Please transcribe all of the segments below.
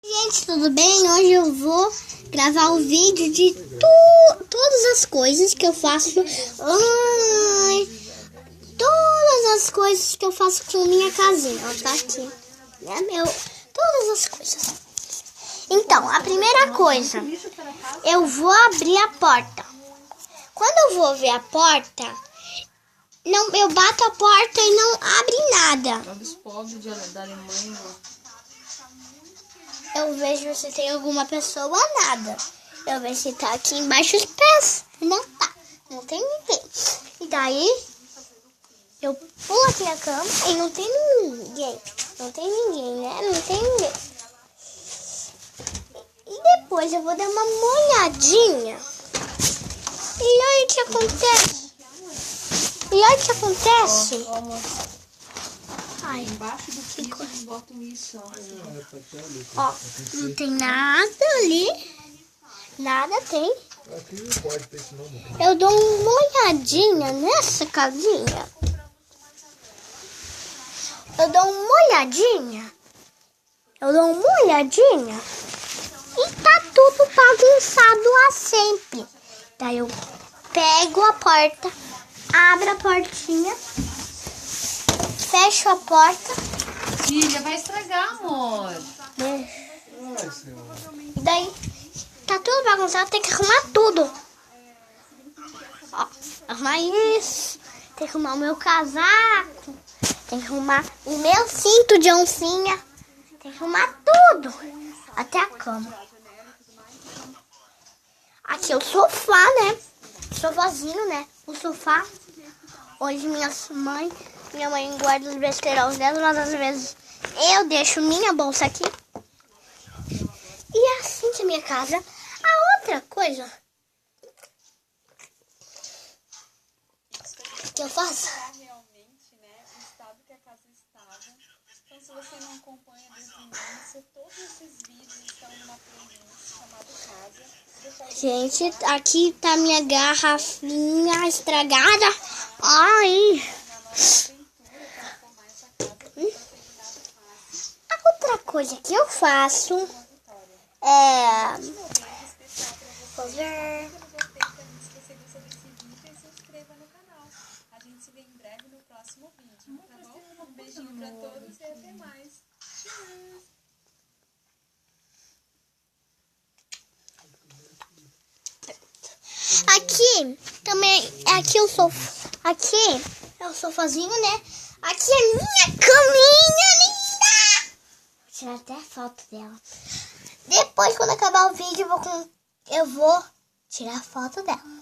Gente, tudo bem? Hoje eu vou gravar o vídeo de todas as coisas que eu faço. Todas as coisas que eu faço com minha casinha. Ela tá aqui, né? Todas as coisas. Então, a primeira coisa, eu vou abrir a porta. Quando eu vou abrir a porta, eu bato a porta e não abre nada. Os pobres da Alemanha. Eu vejo se tem alguma pessoa, nada. Eu vejo se tá aqui embaixo os pés. Não tá. Não tem ninguém. E daí, eu pulo aqui na cama e não tem ninguém. Não tem ninguém, né? Não tem ninguém. E depois eu vou dar uma molhadinha. E olha o que acontece. Ai, Embaixo do piso eles botam isso. ó, não tem nada ali. Nada tem. Eu dou uma olhadinha nessa casinha. Eu dou uma olhadinha. E tá tudo bagunçado lá sempre. Daí eu pego a porta, abro a portinha, fecho a porta. Filha, vai estragar, amor. E daí tá tudo bagunçado, tem que arrumar tudo. Ó, arrumar isso, tem que arrumar o meu casaco, tem que arrumar o meu cinto de oncinha, tem que arrumar tudo, até a cama. Aqui é o sofá, né? Sofazinho, né? O sofá. Hoje minha mãe guarda os besteiros dela, mas às vezes eu deixo minha bolsa aqui. E é assim que é minha casa. A outra coisa que eu faço... realmente, né, o estado que a casa estava. Então, se você não acompanha desde o início, todos esses vídeos estão numa playlist chamada Casa. Gente, aqui tá minha garrafinha estragada. Ai. A outra coisa que eu faço é fazer... Se inscreva no canal. A gente se vê em breve no próximo vídeo, tá bom? Um beijinho pra todos e até mais. Tchau! Aqui também, aqui é o sofazinho, né? Aqui é minha caminha linda. Vou tirar até foto dela. Depois, quando acabar o vídeo, eu vou tirar foto dela.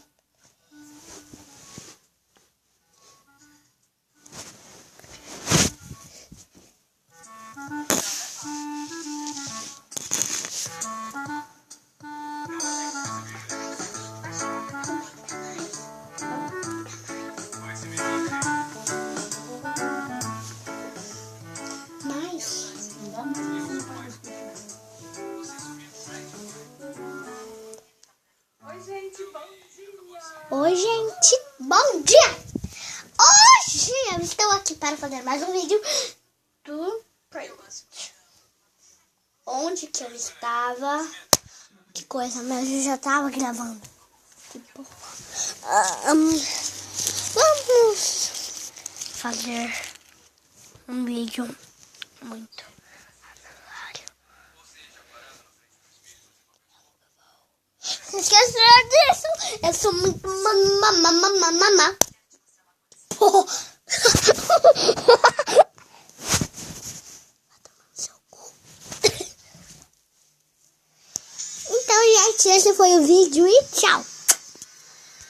Oi, gente, bom dia! Hoje eu estou aqui para fazer mais um vídeo do Playlist. Onde que eu estava? Que coisa, mas eu já estava gravando. Tipo, vamos fazer um vídeo muito agradável. Não esqueça disso. Eu sou muito mamã. Então, gente, esse foi o vídeo e tchau.